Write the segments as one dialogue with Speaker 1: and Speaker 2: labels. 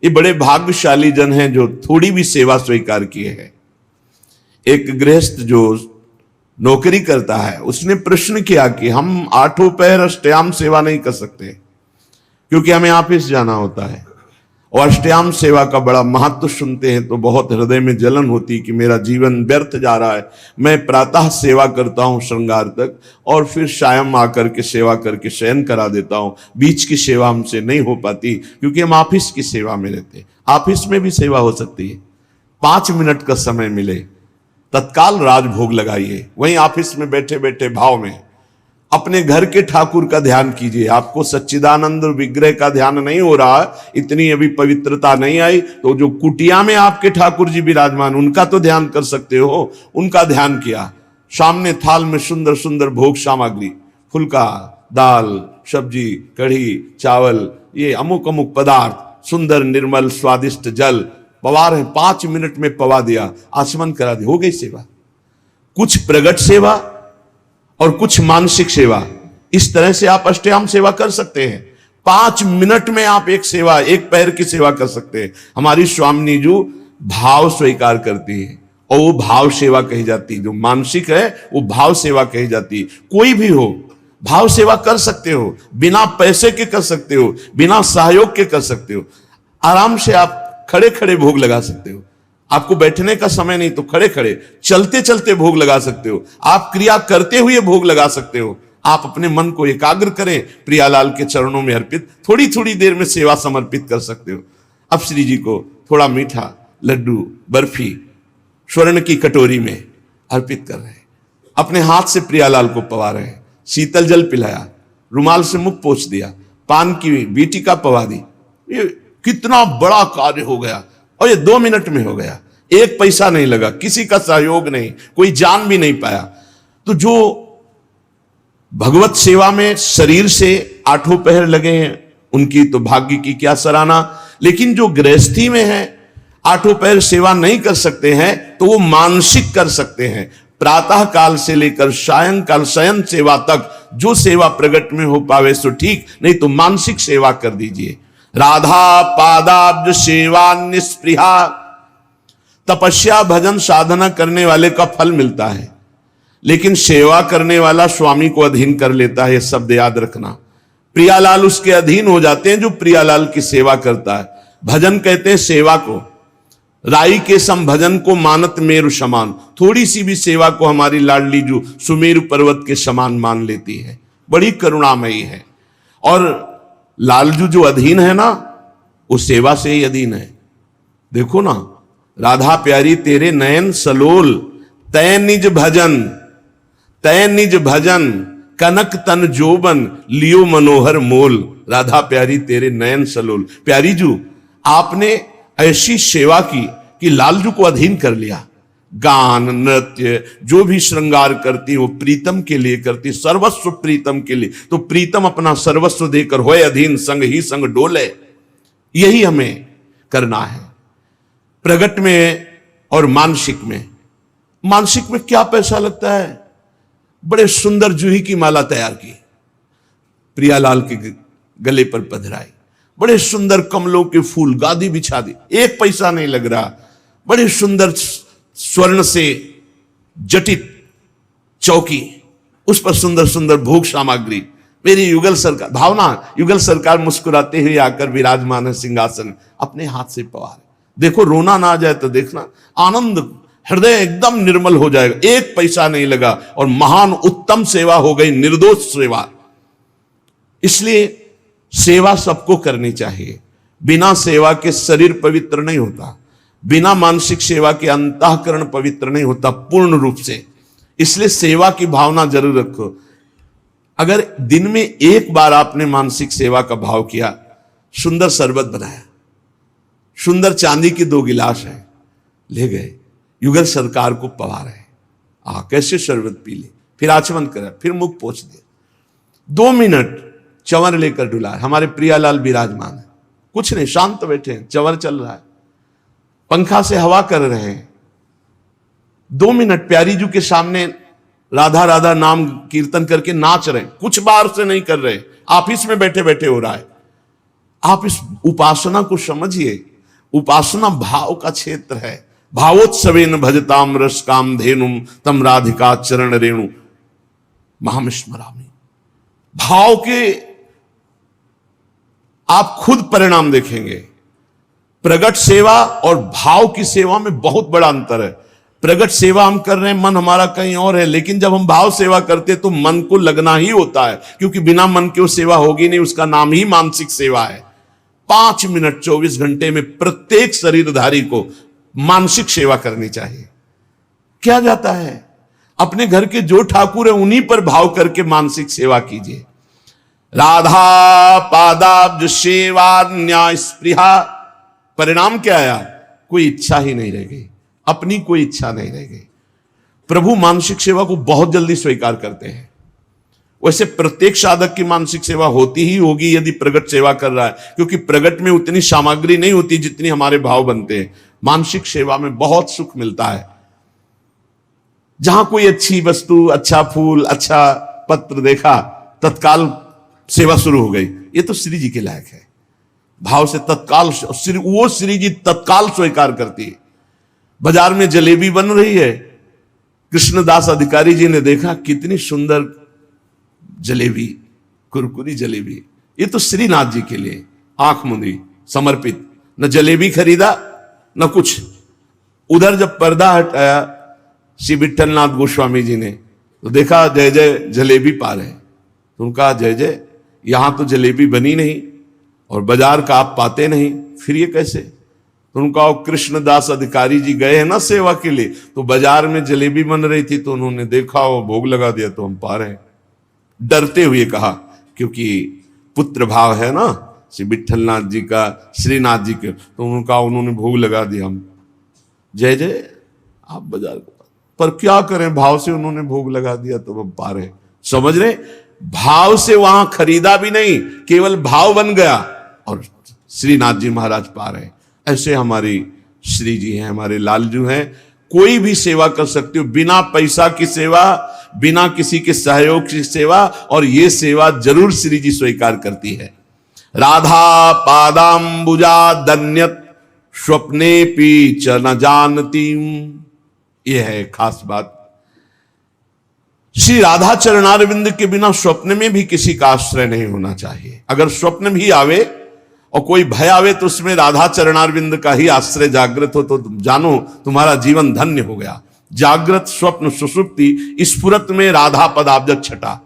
Speaker 1: ये बड़े भाग्यशाली जन हैं जो थोड़ी भी सेवा स्वीकार किए हैं। एक गृहस्थ जो नौकरी करता है उसने प्रश्न किया कि हम 8 पहर अष्टयाम सेवा नहीं कर सकते क्योंकि हमें ऑफिस जाना होता है, और अष्टयाम सेवा का बड़ा महत्व सुनते हैं तो बहुत हृदय में जलन होती कि मेरा जीवन व्यर्थ जा रहा है। मैं प्रातः सेवा करता हूं श्रृंगार तक और फिर शायम आकर के सेवा करके शयन करा देता हूं, बीच की सेवा हमसे नहीं हो पाती क्योंकि हम ऑफिस की सेवा में रहते हैं। ऑफिस में भी सेवा हो सकती है, 5 मिनट का समय मिले तत्काल राजभोग लगाइए, वहीं ऑफिस में बैठे बैठे भाव में अपने घर के ठाकुर का ध्यान कीजिए। आपको सच्चिदानंद विग्रह का ध्यान नहीं हो रहा, इतनी अभी पवित्रता नहीं आई, तो जो कुटिया में आपके ठाकुर जी विराजमान उनका तो ध्यान कर सकते हो। उनका ध्यान किया, सामने थाल में सुंदर सुंदर भोग सामग्री, फुल्का, दाल, सब्जी, कढ़ी, चावल, ये अमुक अमुक पदार्थ, सुंदर निर्मल स्वादिष्ट जल पवा रहे, 5 मिनट में पवा दिया, आचमन करा दिया, हो गई सेवा। कुछ प्रगट सेवा और कुछ मानसिक सेवा, इस तरह से आप अष्टयाम सेवा कर सकते हैं। 5 मिनट में आप एक सेवा, एक पैर की सेवा कर सकते हैं। हमारी स्वामिनी जी भाव स्वीकार करती है और वो भाव सेवा कही जाती है। जो मानसिक है वो भाव सेवा कही जाती है। कोई भी हो भाव सेवा कर सकते हो, बिना पैसे के कर सकते हो, बिना सहयोग के कर सकते हो। आराम से आप खड़े खड़े भोग लगा सकते हो। आपको बैठने का समय नहीं तो खड़े खड़े चलते चलते भोग लगा सकते हो। आप क्रिया करते हुए भोग लगा सकते हो। आप अपने मन को एकाग्र करें, प्रियालाल के चरणों में अर्पित थोड़ी थोड़ी देर में सेवा समर्पित कर सकते हो। अब श्री जी को थोड़ा मीठा, लड्डू, बर्फी स्वर्ण की कटोरी में अर्पित कर रहे हैं, अपने हाथ से प्रियालाल को पवा रहे हैं, शीतल जल पिलाया, रुमाल से मुख पोंछ दिया, पान की बीटिका पवा दी। ये कितना बड़ा कार्य हो गया और ये 2 मिनट में हो गया। 1 पैसा नहीं लगा, किसी का सहयोग नहीं, कोई जान भी नहीं पाया। तो जो भगवत सेवा में शरीर से 8 पहर लगे हैं उनकी तो भाग्य की क्या सराहना, लेकिन जो गृहस्थी में है 8 पहर सेवा नहीं कर सकते हैं तो वो मानसिक कर सकते हैं। प्रातः काल से लेकर सायंकाल शयन सेवा तक जो सेवा प्रगट में हो पावे सो ठीक, नहीं तो मानसिक सेवा कर दीजिए। राधा पादाब्ज सेवा निस्पृहा, तपस्या भजन साधना करने वाले का फल मिलता है, लेकिन सेवा करने वाला स्वामी को अधीन कर लेता है। यह शब्द याद रखना। प्रियालाल उसके अधीन हो जाते हैं जो प्रियालाल की सेवा करता है। भजन कहते हैं सेवा को, राई के सम भजन को मानत मेरु समान। थोड़ी सी भी सेवा को हमारी लाडली जो सुमेरु पर्वत के समान मान लेती है, बड़ी करुणामयी है। और लालजू जो अधीन है ना, वो सेवा से ही अधीन है। देखो ना, राधा प्यारी तेरे नयन सलोल, तय निज भजन, तय निज भजन, कनक तन जोबन, लियो मनोहर मोल। राधा प्यारी तेरे नयन सलोल। प्यारी जू आपने ऐसी सेवा की कि लालजू को अधीन कर लिया। गान नृत्य जो भी श्रृंगार करती वो प्रीतम के लिए करती, सर्वस्व प्रीतम के लिए। तो प्रीतम अपना सर्वस्व देकर होए अधीन, संग ही संग डोले। यही हमें करना है प्रगट में और मानसिक में। मानसिक में क्या पैसा लगता है? बड़े सुंदर जूही की माला तैयार की, प्रियालाल के गले पर पधराई, बड़े सुंदर कमलों के फूल, गादी बिछा दी, 1 पैसा नहीं लग रहा। बड़े सुंदर स्वर्ण से जटित चौकी, उस पर सुंदर सुंदर भोग सामग्री। मेरी युगल सरकार, भावना युगल सरकार मुस्कुराते हुए आकर विराजमान है सिंहासन, अपने हाथ से पवार। देखो रोना ना आ जाए तो देखना, आनंद हृदय एकदम निर्मल हो जाएगा। 1 पैसा नहीं लगा और महान उत्तम सेवा हो गई, निर्दोष सेवा। इसलिए सेवा सबको करनी चाहिए। बिना सेवा के शरीर पवित्र नहीं होता, बिना मानसिक सेवा के अंतःकरण पवित्र नहीं होता पूर्ण रूप से। इसलिए सेवा की भावना जरूर रखो। अगर दिन में 1 बार आपने मानसिक सेवा का भाव किया, सुंदर शरबत बनाया, सुंदर चांदी की 2 गिलास है, ले गए, युगल सरकार को पवा रहे, कैसे शरबत पी ली, फिर आचमन करा, फिर मुख पोंछ दिया, 2 मिनट चंवर लेकर डुला। हमारे प्रियालाल विराजमान है, कुछ नहीं, शांत बैठे हैं, चंवर चल रहा है, पंखा से हवा कर रहे हैं। 2 मिनट प्यारी जू के सामने राधा राधा नाम कीर्तन करके नाच रहे हैं, कुछ बार से नहीं कर रहे, ऑफिस में बैठे बैठे हो रहा है। आप इस उपासना को समझिए। उपासना भाव का क्षेत्र है। भावोत्सवेन भजताम रस काम धेनुम तम राधिका चरण रेणु महाम स्मरामि। भाव के आप खुद परिणाम देखेंगे। प्रगट सेवा और भाव की सेवा में बहुत बड़ा अंतर है। प्रगट सेवा हम कर रहे हैं, मन हमारा कहीं और है, लेकिन जब हम भाव सेवा करते हैं तो मन को लगना ही होता है, क्योंकि बिना मन के वो सेवा होगी नहीं। उसका नाम ही मानसिक सेवा है। 5 मिनट 24 घंटे में प्रत्येक शरीरधारी को मानसिक सेवा करनी चाहिए। क्या जाता है, अपने घर के जो ठाकुर है उन्हीं पर भाव करके मानसिक सेवा कीजिए। राधा पादाब्ज सेवा न्याय स्पृहा, परिणाम क्या आया? कोई इच्छा ही नहीं रह गई, अपनी कोई इच्छा नहीं रह गई। प्रभु मानसिक सेवा को बहुत जल्दी स्वीकार करते हैं। वैसे प्रत्येक साधक की मानसिक सेवा होती ही होगी यदि प्रगट सेवा कर रहा है, क्योंकि प्रगट में उतनी सामग्री नहीं होती जितनी हमारे भाव बनते हैं। मानसिक सेवा में बहुत सुख मिलता है। जहां कोई अच्छी वस्तु, अच्छा फूल, अच्छा पत्र देखा, तत्काल सेवा शुरू हो गई। ये तो श्री जी के लायक है। भाव से तत्काल वो श्री जी तत्काल स्वीकार करती है। बाजार में जलेबी बन रही है, कृष्णदास अधिकारी जी ने देखा कितनी सुंदर जलेबी, कुरकुरी जलेबी, ये तो श्रीनाथ जी के लिए आंख मुंदी समर्पित। न जलेबी खरीदा न कुछ। उधर जब पर्दा हटाया श्री विठलनाथ गोस्वामी जी ने, तो देखा जय जय जलेबी पा रहे। तो उनका जय जय, यहां तो जलेबी बनी नहीं और बाजार का आप पाते नहीं, फिर ये कैसे? तो उनका कृष्णदास अधिकारी जी गए हैं ना सेवा के लिए, तो बाजार में जलेबी बन रही थी, तो उन्होंने देखा और भोग लगा दिया, तो हम पा रहे हैं। डरते हुए कहा, क्योंकि पुत्र भाव है ना श्री विठलनाथ जी का, श्रीनाथ जी के, तो उनका उन्होंने भोग लगा दिया। हम जय जय, आप बाजार को, पर क्या करें, भाव से उन्होंने भोग लगा दिया तो हम पा रहे। समझ रहे? भाव से वहां खरीदा भी नहीं, केवल भाव बन गया और श्रीनाथ जी महाराज पा रहे। ऐसे हमारी श्री जी हैं, हमारे लालजू हैं। कोई भी सेवा कर सकते हो, बिना पैसा की सेवा, बिना किसी के सहयोग की सेवा, और ये सेवा जरूर श्री जी स्वीकार करती है। राधा पादाम्बुजा दन्यत स्वप्ने पी च न जानती, यह है खास बात। श्री राधा चरणारविंद के बिना स्वप्न में भी किसी का आश्रय नहीं होना चाहिए। अगर स्वप्न भी आवे और कोई भय आवे तो उसमें राधा चरणारविंद का ही आश्रय जागृत हो, तो जानो तुम्हारा जीवन धन्य हो गया। जागृत स्वप्न सुषुप्ति स्फुरत में राधा पदाब्ज छटा।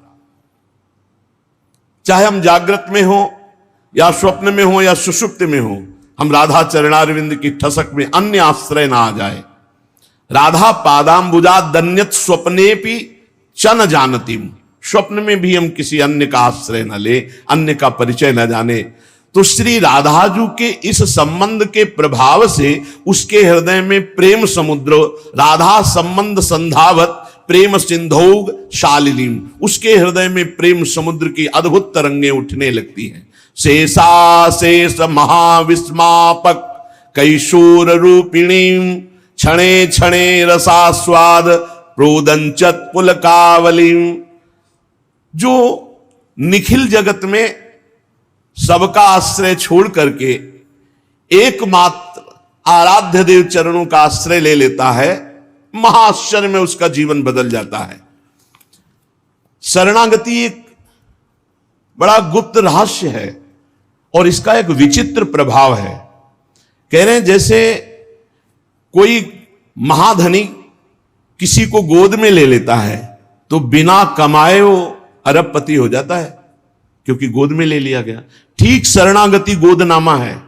Speaker 1: चाहे हम जागृत में हो या स्वप्न में हो या सुषुप्त में हो, हम राधा चरणारविंद की ठसक में अन्य आश्रय ना आ जाए। राधा पादाम्बुजा दन्यत स्वप्ने भी चन जानती, स्वप्न में भी हम किसी अन्य का आश्रय न ले, अन्य का परिचय न जाने। तो श्री राधाजू के इस संबंध के प्रभाव से उसके हृदय में प्रेम समुद्र, राधा संबंध संधावत प्रेम सिंधौग शालिनीम, उसके हृदय में प्रेम समुद्र की अद्भुत तरंगें उठने लगती हैं। शेषा शेष महाविस्मापक कैशोर रूपिणी, क्षणे क्षणे रसास्वाद प्रोदंचत पुलकावली, जो निखिल जगत में सबका आश्रय छोड़ करके एकमात्र आराध्य देव चरणों का आश्रय ले लेता है, महाआश्चर्य में उसका जीवन बदल जाता है। शरणागति एक बड़ा गुप्त रहस्य है और इसका एक विचित्र प्रभाव है। कह रहे हैं जैसे कोई महाधनी किसी को गोद में ले लेता है तो बिना कमाए वो अरबपति हो जाता है, क्योंकि गोद में ले लिया गया। ठीक शरणागति गोदनामा है।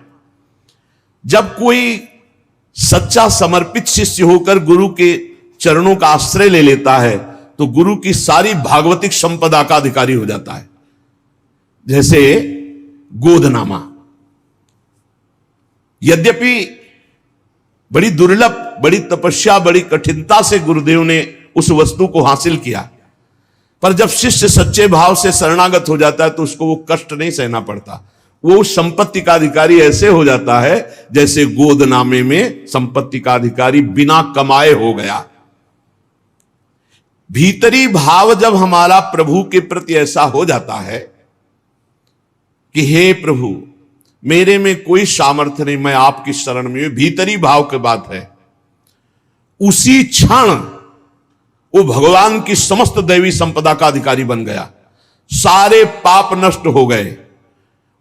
Speaker 1: जब कोई सच्चा समर्पित शिष्य होकर गुरु के चरणों का आश्रय ले लेता है तो गुरु की सारी भागवतिक संपदा का अधिकारी हो जाता है, जैसे गोदनामा। यद्यपि बड़ी दुर्लभ, बड़ी तपस्या, बड़ी कठिनता से गुरुदेव ने उस वस्तु को हासिल किया, पर जब शिष्य सच्चे भाव से शरणागत हो जाता है तो उसको वो कष्ट नहीं सहना पड़ता। वो उस संपत्ति का अधिकारी ऐसे हो जाता है जैसे गोदनामे में संपत्ति का अधिकारी बिना कमाए हो गया। भीतरी भाव जब हमारा प्रभु के प्रति ऐसा हो जाता है कि हे प्रभु, मेरे में कोई सामर्थ्य नहीं, मैं आपकी शरण में हूं, भीतरी भाव की बात है। उसी क्षण वो भगवान की समस्त दैवी संपदा का अधिकारी बन गया। सारे पाप नष्ट हो गए,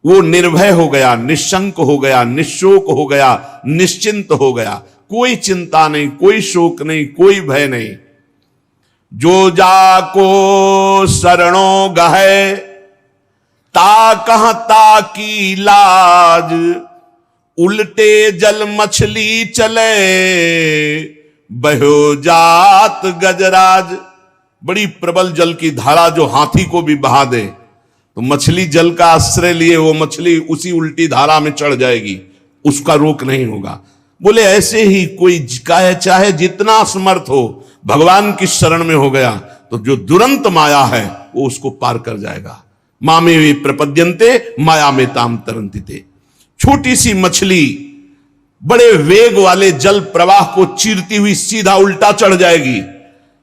Speaker 1: वो निर्भय हो गया, निशंक हो गया, निशोक हो गया, निश्चिंत हो गया। कोई चिंता नहीं, कोई शोक नहीं, कोई भय नहीं। जो जाको शरणों गहे ता कहां ता की लाज, उल्टे जल मछली चले बहो जात गजराज। बड़ी प्रबल जल की धारा जो हाथी को भी बहा दे, तो मछली जल का आश्रय लिए वो मछली उसी उल्टी धारा में चढ़ जाएगी, उसका रोक नहीं होगा। बोले ऐसे ही कोई चाहे जितना समर्थ हो, भगवान की शरण में हो गया तो जो दुरंत माया है वो उसको पार कर जाएगा। मामे वे प्रपद्यन्ते माया में ताम तरंतिते। छोटी सी मछली बड़े वेग वाले जल प्रवाह को चीरती हुई सीधा उल्टा चढ़ जाएगी,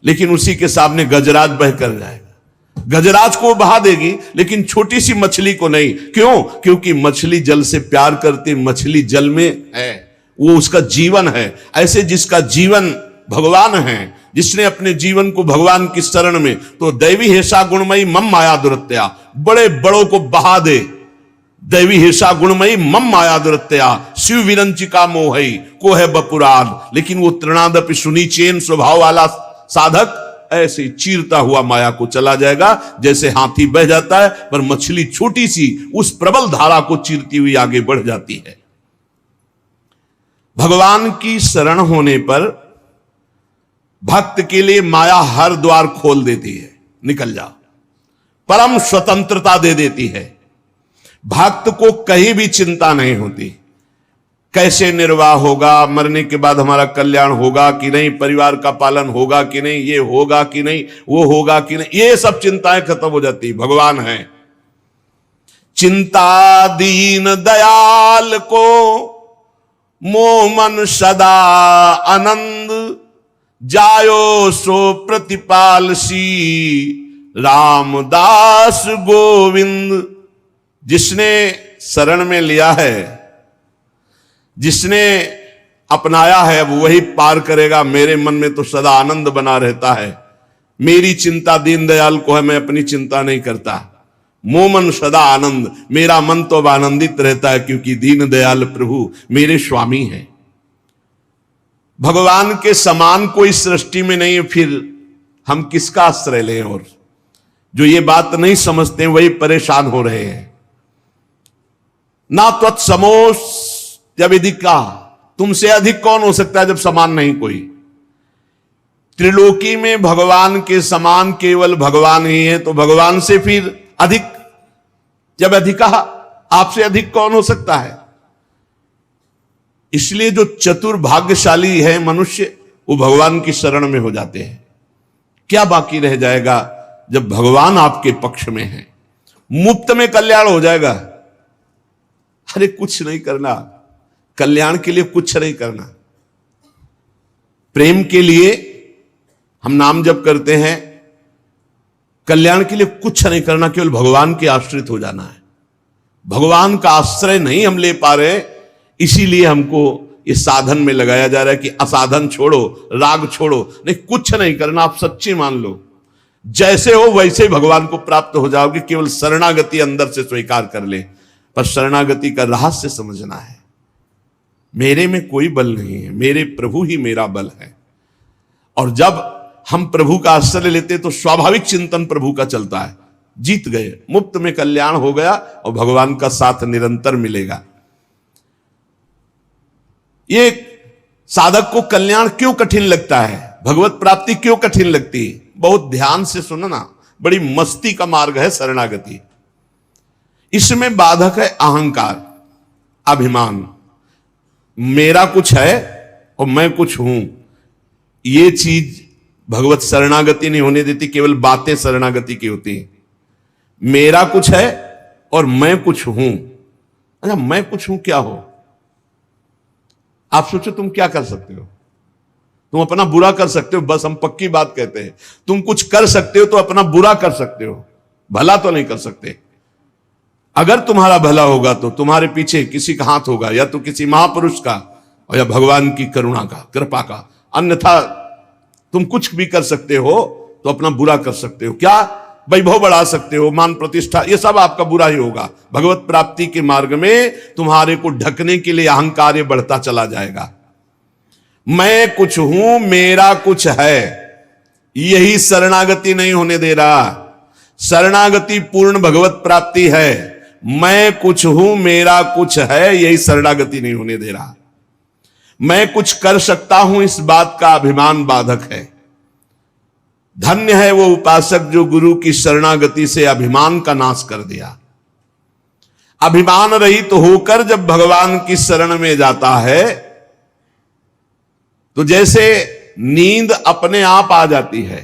Speaker 1: लेकिन उसी के सामने गजराज बह कर जाएगा। गजराज को बहा देगी, लेकिन छोटी सी मछली को नहीं। क्यों? क्योंकि मछली जल से प्यार करती, मछली जल में है, वो उसका जीवन है। ऐसे जिसका जीवन भगवान है, जिसने अपने जीवन को भगवान की शरण में, तो दैवी हेषा गुणमयी मम माया दुरत्या, बड़े बड़ों को बहा दे। दैवी हेषा गुणमयी मम माया दुरत्या शिव विरंचिका मोहई को है बपुराद। लेकिन वो तृणादपि सुनीचेन स्वभाव वाला साधक ऐसे चीरता हुआ माया को चला जाएगा, जैसे हाथी बह जाता है, पर मछली छोटी सी उस प्रबल धारा को चीरती हुई आगे बढ़ जाती है। भगवान की शरण होने पर भक्त के लिए माया हर द्वार खोल देती है, निकल जाओ, परम स्वतंत्रता दे देती है। भक्त को कहीं भी चिंता नहीं होती, कैसे निर्वाह होगा, मरने के बाद हमारा कल्याण होगा कि नहीं, परिवार का पालन होगा कि नहीं, ये होगा कि नहीं, वो होगा कि नहीं, ये सब चिंताएं खत्म हो जाती। भगवान है। चिंता दीन दयाल को मोह मन सदा आनंद, जायो सो प्रतिपाल सी रामदास गोविंद। जिसने शरण में लिया है, जिसने अपनाया है, वो वही पार करेगा। मेरे मन में तो सदा आनंद बना रहता है। मेरी चिंता दीनदयाल को है, मैं अपनी चिंता नहीं करता। मोमन सदा आनंद, मेरा मन तो अब आनंदित रहता है, क्योंकि दीनदयाल प्रभु मेरे स्वामी हैं। भगवान के समान कोई सृष्टि में नहीं है, फिर हम किसका आश्रय लें? और जो ये बात नहीं समझते वही परेशान हो रहे हैं। ना त्वत्समोस जब अधिका, तुमसे अधिक कौन हो सकता है जब समान नहीं कोई। त्रिलोकी में भगवान के समान केवल भगवान ही है, तो भगवान से फिर अधिक जब अधिका, आपसे अधिक कौन हो सकता है? इसलिए जो चतुर भाग्यशाली है मनुष्य, वो भगवान की शरण में हो जाते हैं। क्या बाकी रह जाएगा जब भगवान आपके पक्ष में है? मुफ्त में कल्याण हो जाएगा। अरे कुछ नहीं करना, कल्याण के लिए कुछ नहीं करना। प्रेम के लिए हम नाम जप करते हैं, कल्याण के लिए कुछ नहीं करना, केवल भगवान के आश्रित हो जाना है। भगवान का आश्रय नहीं हम ले पा रहे, इसीलिए हमको इस साधन में लगाया जा रहा है कि असाधन छोड़ो, राग छोड़ो। नहीं, कुछ नहीं करना, आप सच्ची मान लो, जैसे हो वैसे ही भगवान को प्राप्त हो जाओगे। केवल शरणागति अंदर से स्वीकार कर ले। पर शरणागति का रहस्य समझना है। मेरे में कोई बल नहीं है, मेरे प्रभु ही मेरा बल है। और जब हम प्रभु का आश्रय लेते तो स्वाभाविक चिंतन प्रभु का चलता है। जीत गए, मुफ्त में कल्याण हो गया, और भगवान का साथ निरंतर मिलेगा। ये साधक को कल्याण क्यों कठिन लगता है, भगवत प्राप्ति क्यों कठिन लगती है? बहुत ध्यान से सुनना, बड़ी मस्ती का मार्ग है शरणागति। इसमें बाधक है अहंकार, अभिमान। मेरा कुछ है और मैं कुछ हूं, ये चीज भगवत शरणागति नहीं होने देती। केवल बातें शरणागति की होती हैं। मेरा कुछ है और मैं कुछ हूं। अच्छा, मैं कुछ हूं क्या हो? आप सोचो तुम क्या कर सकते हो? तुम अपना बुरा कर सकते हो, बस हम पक्की बात कहते हैं। तुम कुछ कर सकते हो तो अपना बुरा कर सकते हो, भला तो नहीं कर सकते। अगर तुम्हारा भला होगा तो तुम्हारे पीछे किसी का हाथ होगा, या तो किसी महापुरुष का और या भगवान की करुणा का, कृपा का। अन्यथा तुम कुछ भी कर सकते हो तो अपना बुरा कर सकते हो। क्या? वैभव बढ़ा सकते हो, मान प्रतिष्ठा, ये सब आपका बुरा ही होगा। भगवत प्राप्ति के मार्ग में तुम्हारे को ढकने के लिए अहंकार बढ़ता चला जाएगा। मैं कुछ हूं, मेरा कुछ है, यही शरणागति नहीं होने दे रहा। शरणागति पूर्ण भगवत प्राप्ति है। मैं कुछ हूं, मेरा कुछ है, यही शरणागति नहीं होने दे रहा। मैं कुछ कर सकता हूं, इस बात का अभिमान बाधक है। धन्य है वो उपासक जो गुरु की शरणागति से अभिमान का नाश कर दिया। अभिमान रहित तो होकर जब भगवान की शरण में जाता है तो जैसे नींद अपने आप आ जाती है।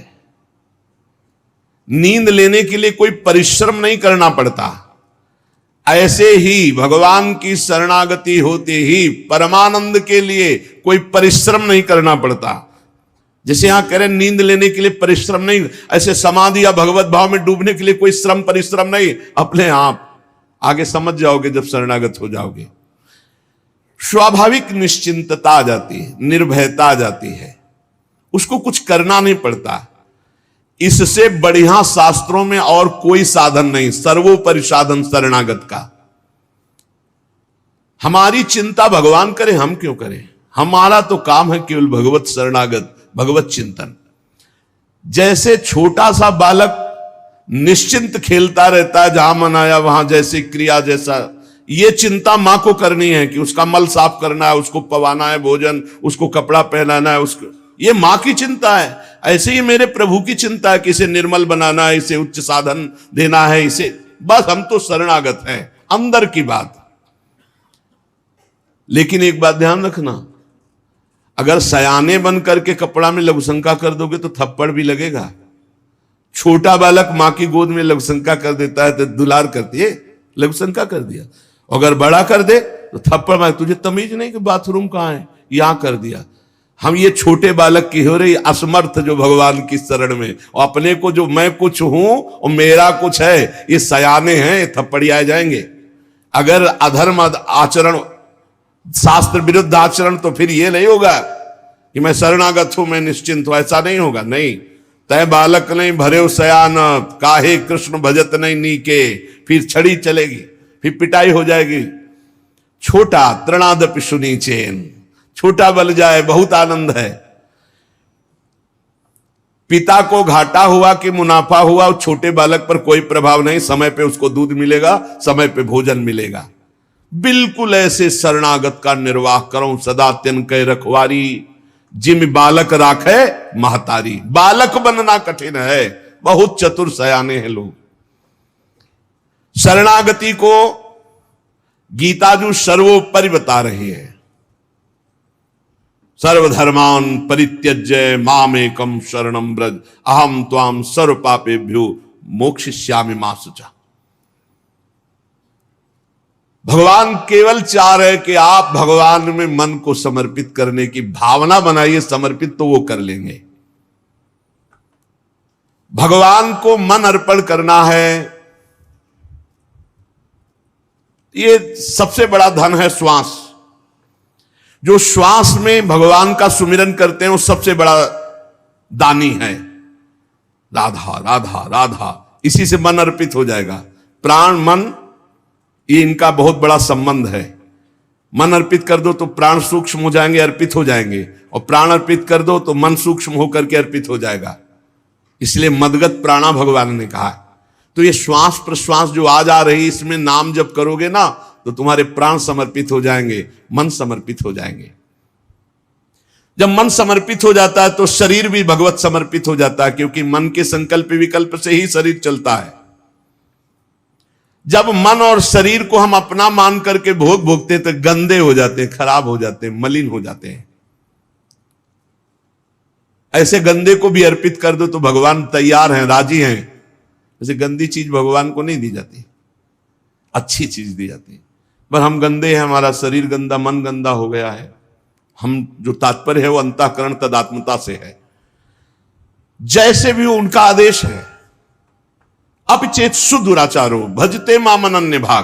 Speaker 1: नींद लेने के लिए कोई परिश्रम नहीं करना पड़ता। ऐसे ही भगवान की शरणागति होते ही परमानंद के लिए कोई परिश्रम नहीं करना पड़ता। जैसे यहां कह रहे नींद लेने के लिए परिश्रम नहीं, ऐसे समाधि या भगवत भाव में डूबने के लिए कोई श्रम परिश्रम नहीं, अपने आप आगे समझ जाओगे जब शरणागत हो जाओगे। स्वाभाविक निश्चिंतता आ जाती है, निर्भयता आ जाती है, उसको कुछ करना नहीं पड़ता। इससे बढ़िया शास्त्रों में और कोई साधन नहीं, सर्वोपरि साधन शरणागत का। हमारी चिंता भगवान करे, हम क्यों करें? हमारा तो काम है केवल भगवत शरणागत, भगवत चिंतन। जैसे छोटा सा बालक निश्चिंत खेलता रहता है, जहां मन आया वहां जैसे क्रिया, जैसा ये चिंता मां को करनी है कि उसका मल साफ करना है, उसको पवाना है भोजन, उसको कपड़ा पहनाना है, उसको, ये मां की चिंता है। ऐसे ही मेरे प्रभु की चिंता है कि इसे निर्मल बनाना है, इसे उच्च साधन देना है, इसे, बस हम तो शरणागत हैं, अंदर की बात। लेकिन एक बात ध्यान रखना, अगर सयाने बन करके कपड़ा में लघुशंका कर दोगे तो थप्पड़ भी लगेगा। छोटा बालक मां की गोद में लघुशंका कर देता है तो दुलार करती है, लघुशंका कर दिया। अगर बड़ा कर दे तो थप्पड़ मार, तुझे तमीज नहीं कि बाथरूम कहां है, यहां कर दिया। हम ये छोटे बालक की हो रही असमर्थ जो भगवान की शरण में, और अपने को जो मैं कुछ हूं और मेरा कुछ है, ये सयाने हैं, थप्पड़ियाए जाएंगे। अगर अधर्म आचरण, शास्त्र विरुद्ध आचरण, तो फिर ये नहीं होगा कि मैं शरणागत हूं, मैं निश्चिंत हूं, ऐसा नहीं होगा। नहीं, तय बालक नहीं भरे सयान, काहे कृष्ण भजत नहीं नीके, फिर छड़ी चलेगी, फिर पिटाई हो जाएगी। छोटा तृणादपि सुनी चेन, छोटा बल जाए बहुत आनंद है। पिता को घाटा हुआ कि मुनाफा हुआ, छोटे बालक पर कोई प्रभाव नहीं। समय पे उसको दूध मिलेगा, समय पे भोजन मिलेगा। बिल्कुल ऐसे शरणागत का निर्वाह करो, सदा तिन कह रखवारी, जिम बालक राखे महतारी। बालक बनना कठिन है, बहुत चतुर सयाने हैं लोग। शरणागति को गीताजू सर्वोपरि बता रही है। सर्वधर्मान परित्यज्य मामेकम शरणम ब्रज, अहम त्वाम सर्व पापेभ्यो मोक्षयिष्यामि मा शुचा। भगवान केवल चाह रहे कि आप भगवान में मन को समर्पित करने की भावना बनाइए, समर्पित तो वो कर लेंगे। भगवान को मन अर्पण करना है, ये सबसे बड़ा धन है। श्वास, जो श्वास में भगवान का सुमिरन करते हैं वो सबसे बड़ा दानी है। राधा राधा राधा, इसी से मन अर्पित हो जाएगा। प्राण मन, ये इनका बहुत बड़ा संबंध है। मन अर्पित कर दो तो प्राण सूक्ष्म हो जाएंगे, अर्पित हो जाएंगे, और प्राण अर्पित कर दो तो मन सूक्ष्म होकर के अर्पित हो जाएगा। इसलिए मदगत प्राणा भगवान ने कहा है। तो ये श्वास प्रश्वास जो आज आ रही, इसमें नाम जब करोगे ना तो तुम्हारे प्राण समर्पित हो जाएंगे, मन समर्पित हो जाएंगे। जब मन समर्पित हो जाता है तो शरीर भी भगवत समर्पित हो जाता है, क्योंकि मन के संकल्प विकल्प से ही शरीर चलता है। जब मन और शरीर को हम अपना मान करके भोगते तो गंदे हो जाते हैं, खराब हो जाते हैं, मलिन हो जाते हैं। ऐसे गंदे को भी अर्पित कर दो तो भगवान तैयार हैं, राजी हैं। ऐसे गंदी चीज भगवान को नहीं दी जाती, अच्छी चीज दी जाती है। पर हम गंदे हैं, हमारा शरीर गंदा, मन गंदा हो गया है। हम जो तात्पर्य है वो अंतःकरण तदात्मता से है। जैसे भी उनका आदेश है, अपचेत्सु दुराचारो भजते मामन अन्य भाग।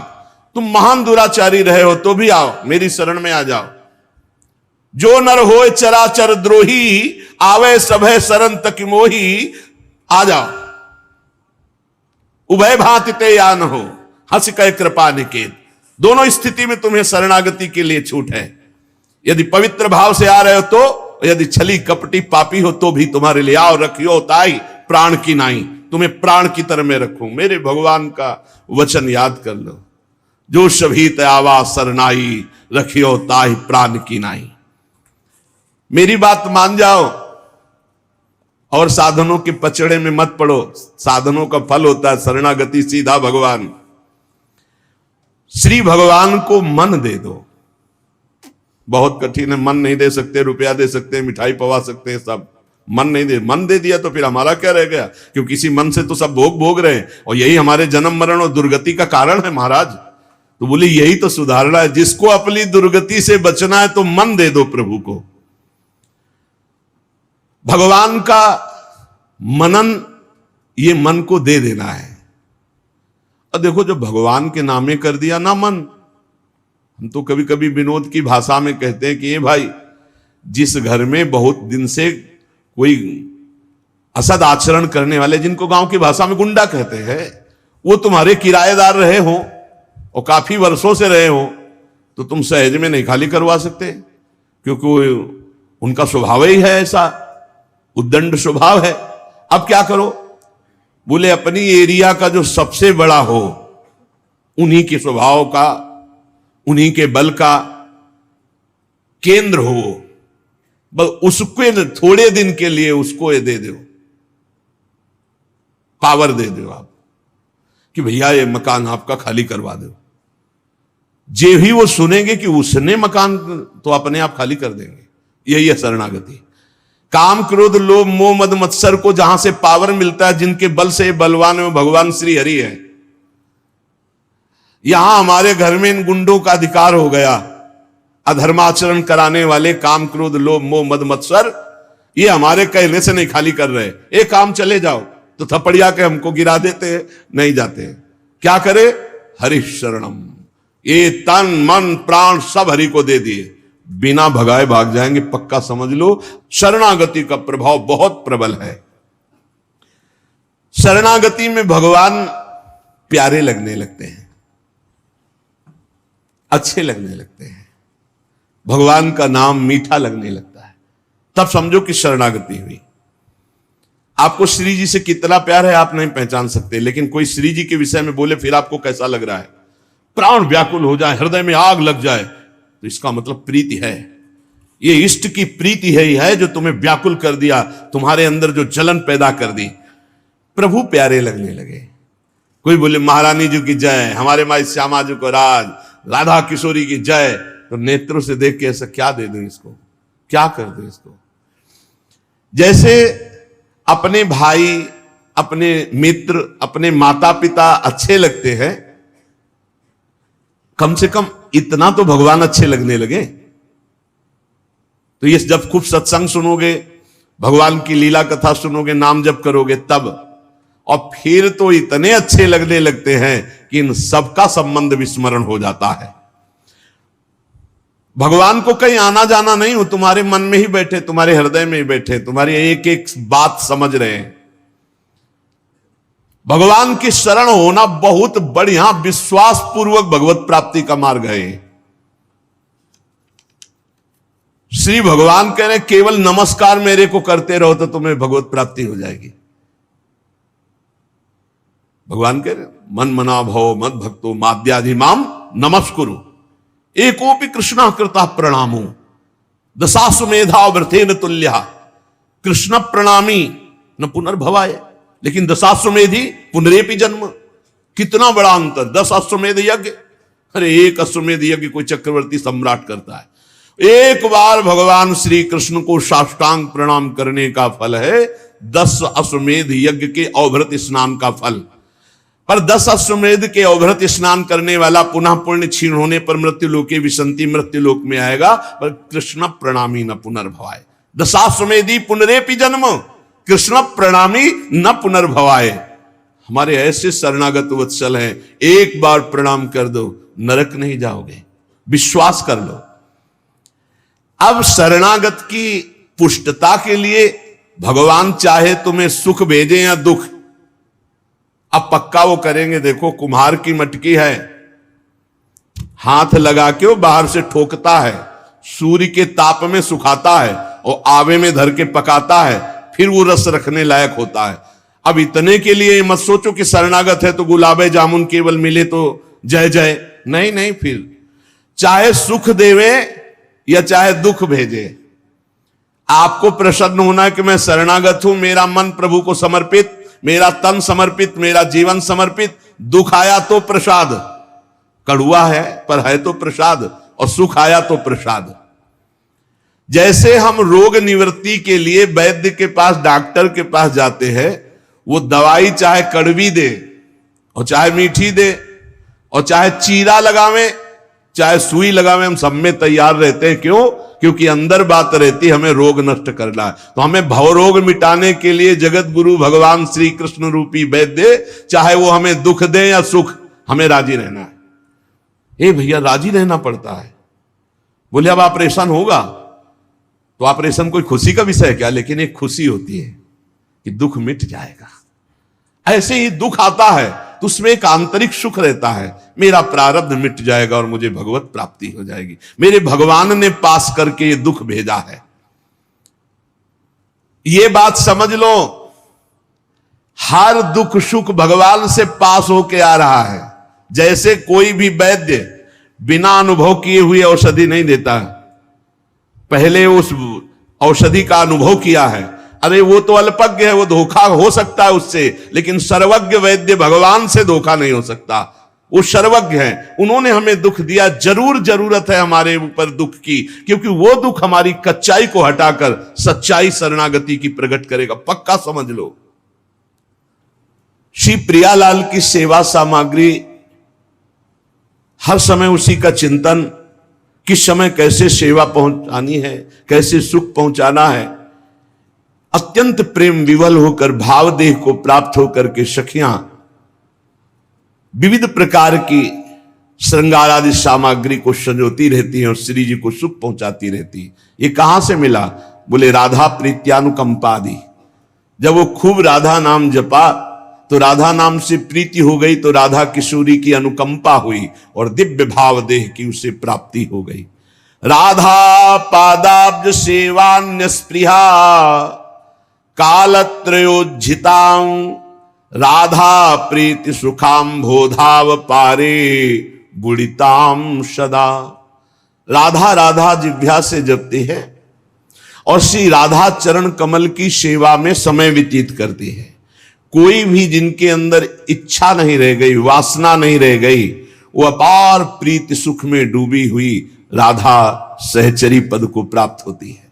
Speaker 1: तुम महान दुराचारी रहे हो तो भी आओ, मेरी शरण में आ जाओ। जो नर होए चराचर द्रोही, आवे सभय शरण तक मोही। आ जाओ, उभय भांति ते या न हो, हंस कह कृपा निकेत। दोनों स्थिति में तुम्हें शरणागति के लिए छूट है। यदि पवित्र भाव से आ रहे हो तो, यदि छली कपटी पापी हो तो भी तुम्हारे लिए आओ। रखियो ताई प्राण की नाई, तुम्हें प्राण की तरह में रखूं। मेरे भगवान का वचन याद कर लो, जो शभीत आवा सरनाई, रखियो ताई प्राण की नाई। मेरी बात मान जाओ और साधनों के पचड़े में मत पड़ो। साधनों का फल होता है शरणागति, सीधा भगवान। श्री भगवान को मन दे दो। बहुत कठिन है, मन नहीं दे सकते, रुपया दे सकते हैं, मिठाई पवा सकते हैं, सब मन नहीं दे। मन दे दिया तो फिर हमारा क्या रह गया? क्योंकि इसी मन से तो सब भोग रहे हैं और यही हमारे जन्म मरण और दुर्गति का कारण है महाराज। तो बोले यही तो सुधारना है। जिसको अपनी दुर्गति से बचना है तो मन दे दो प्रभु को। भगवान का मनन, ये मन को दे देना है। और देखो, जब भगवान के नामे कर दिया ना मन, हम तो कभी कभी विनोद की भाषा में कहते हैं कि ये भाई, जिस घर में बहुत दिन से कोई असद आचरण करने वाले, जिनको गांव की भाषा में गुंडा कहते हैं, वो तुम्हारे किराएदार रहे हो और काफी वर्षों से रहे हो, तो तुम सहज में नहीं खाली करवा सकते, क्योंकि उनका स्वभाव ही है ऐसा, उद्दंड स्वभाव है। अब क्या करो? बोले अपनी एरिया का जो सबसे बड़ा हो, उन्हीं के स्वभाव का, उन्हीं के बल का केंद्र हो, बस उसको थोड़े दिन के लिए उसको ये दे दो, पावर दे दो आप कि भैया ये मकान आपका खाली करवा दो। जे भी वो सुनेंगे कि उसने मकान, तो अपने आप खाली कर देंगे। यही है शरणागति। काम क्रोध लोभ मोह मद मत्सर को जहां से पावर मिलता है, जिनके बल से बलवान में भगवान श्री हरि है, यहां हमारे घर में इन गुंडों का अधिकार हो गया। अधर्माचरण कराने वाले काम क्रोध लोभ मोह मद मत्सर, ये हमारे कहने से नहीं खाली कर रहे। एक काम चले जाओ तो थपड़िया के हमको गिरा देते हैं, नहीं जाते। क्या करे? हरि शरणम। ये तन मन प्राण सब हरि को दे दिए, बिना भगाए भाग जाएंगे, पक्का समझ लो। शरणागति का प्रभाव बहुत प्रबल है। शरणागति में भगवान प्यारे लगने लगते हैं, अच्छे लगने लगते हैं, भगवान का नाम मीठा लगने लगता है, तब समझो कि शरणागति हुई। आपको श्री जी से कितना प्यार है आप नहीं पहचान सकते, लेकिन कोई श्री जी के विषय में बोले फिर आपको कैसा लग रहा है? प्राण व्याकुल हो जाए, हृदय में आग लग जाए, तो इसका मतलब प्रीति है। ये इष्ट की प्रीति है जो तुम्हें व्याकुल कर दिया, तुम्हारे अंदर जो जलन पैदा कर दी। प्रभु प्यारे लगने लगे। कोई बोले महारानी जी की जय, हमारे माई श्यामा जी को राज, राधा किशोरी की जय, तो नेत्रों से देख के ऐसा क्या दे दूं इसको, क्या कर दूं इसको? जैसे अपने भाई, अपने मित्र, अपने माता पिता अच्छे लगते हैं, कम से कम इतना तो भगवान अच्छे लगने लगे। तो ये जब खूब सत्संग सुनोगे, भगवान की लीला कथा सुनोगे, नाम जप करोगे, तब और फिर तो इतने अच्छे लगने लगते हैं कि इन सबका संबंध विस्मरण हो जाता है। भगवान को कहीं आना जाना नहीं हो, तुम्हारे मन में ही बैठे, तुम्हारे हृदय में ही बैठे, तुम्हारी एक एक बात समझ रहे हैं। भगवान की शरण होना बहुत बढ़िया विश्वास पूर्वक भगवत प्राप्ति का मार्ग है। श्री भगवान कह रहे केवल नमस्कार मेरे को करते रहो तो तुम्हें भगवत प्राप्ति हो जाएगी। भगवान कह रहे मन मना भव मद भक्तो माद्याधिमाम नमस्कुरु एकोपि कृष्ण कृता प्रणामो दशासु मेधा व्रतेन तुल्य कृष्ण प्रणामी न पुनर्भवाय। लेकिन दशाश्वमेधी पुनरेपि जन्म, कितना बड़ा अंतर। 10 अश्वमेध यज्ञ, अरे एक अश्वमेध यज्ञ कोई चक्रवर्ती सम्राट करता है। एक बार भगवान श्री कृष्ण को साष्टांग प्रणाम करने का फल है 10 अश्वमेध यज्ञ के अवभृत स्नान का फल। पर 10 अश्वमेध के अवभृत स्नान करने वाला पुनः पुण्य क्षीण होने पर मृत्युलोके विसंति मृत्युलोक में आएगा, पर कृष्ण प्रणामी न पुनर्भवाय। दशाश्वमेधी पुनरेपि जन्म, कृष्ण प्रणामी न पुनर्भवाय। हमारे ऐसे शरणागत वत्सल हैं, एक बार प्रणाम कर दो, नरक नहीं जाओगे, विश्वास कर लो। अब शरणागत की पुष्टता के लिए भगवान चाहे तुम्हें सुख भेजे या दुख, अब पक्का वो करेंगे। देखो कुम्हार की मटकी है, हाथ लगा के वो बाहर से ठोकता है, सूर्य के ताप में सुखाता है और आवे में धर के पकाता है, फिर वो रस रखने लायक होता है। अब इतने के लिए मत सोचो कि शरणागत है तो गुलाबे जामुन केवल मिले तो जय जय, नहीं नहीं, फिर चाहे सुख देवे या चाहे दुख भेजे, आपको प्रसन्न होना है कि मैं शरणागत हूं, मेरा मन प्रभु को समर्पित, मेरा तन समर्पित, मेरा जीवन समर्पित। दुख आया तो प्रसाद, कड़ुआ है पर है तो प्रसाद, और सुख आया तो प्रसाद। जैसे हम रोग निवृत्ति के लिए वैद्य के पास, डॉक्टर के पास जाते हैं, वो दवाई चाहे कड़वी दे और चाहे मीठी दे और चाहे चीरा लगावे चाहे सुई लगावे, हम सब में तैयार रहते हैं। क्यों? क्योंकि अंदर बात रहती हमें रोग नष्ट करना है। तो हमें भवरोग मिटाने के लिए जगत गुरु भगवान श्री कृष्ण रूपी वैद्य, चाहे वो हमें दुख दे या सुख, हमें राजी रहना है। ए भैया, राजी रहना पड़ता है। बोले अब ऑपरेशन होगा, तो ऑपरेशन कोई खुशी का विषय है क्या? लेकिन एक खुशी होती है कि दुख मिट जाएगा। ऐसे ही दुख आता है तो उसमें एक आंतरिक सुख रहता है, मेरा प्रारब्ध मिट जाएगा और मुझे भगवत प्राप्ति हो जाएगी, मेरे भगवान ने पास करके ये दुख भेजा है। ये बात समझ लो, हर दुख सुख भगवान से पास होके आ रहा है। जैसे कोई भी वैद्य बिना अनुभव किए हुए औषधि नहीं देता, पहले उस औषधि का अनुभव किया है। अरे वो तो अल्पज्ञ है, वो धोखा हो सकता है उससे, लेकिन सर्वज्ञ वैद्य भगवान से धोखा नहीं हो सकता। वो सर्वज्ञ हैं, उन्होंने हमें दुख दिया, जरूर जरूरत है हमारे ऊपर दुख की, क्योंकि वो दुख हमारी कच्चाई को हटाकर सच्चाई शरणागति की प्रकट करेगा, पक्का समझ लो। श्री प्रियालाल की सेवा सामग्री, हर समय उसी का चिंतन, किस समय कैसे सेवा पहुंचानी है, कैसे सुख पहुंचाना है। अत्यंत प्रेम विवल होकर भाव देह को प्राप्त होकर के सखियां विविध प्रकार की श्रृंगार आदि सामग्री को संजोती रहती हैं और श्री जी को सुख पहुंचाती रहती। ये कहां से मिला? बोले राधा प्रीत्यानुकंपादि। जब वो खूब राधा नाम जपा तो राधा नाम से प्रीति हो गई, तो राधा किशोरी की अनुकंपा हुई और दिव्य भाव देह की उसे प्राप्ति हो गई। राधा पादाब्ज सेवान्य स्पृहा कालत्रयोज्झितां राधा प्रीति सुखाम बोधाव पारे बुड़िताम सदा। राधा राधा जिह्वा से जपती है और श्री राधा चरण कमल की सेवा में समय व्यतीत करती है। कोई भी जिनके अंदर इच्छा नहीं रह गई, वासना नहीं रह गई, वो अपार प्रीति सुख में डूबी हुई राधा सहचरी पद को प्राप्त होती है।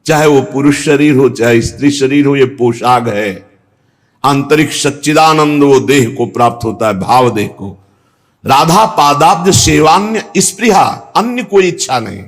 Speaker 1: चाहे वो पुरुष शरीर हो चाहे स्त्री शरीर हो, ये पोशाक है। आंतरिक सच्चिदानंद वो देह को प्राप्त होता है, भाव देह को। राधा पादाब्ज सेवान्य स्पृहा, अन्य कोई इच्छा नहीं।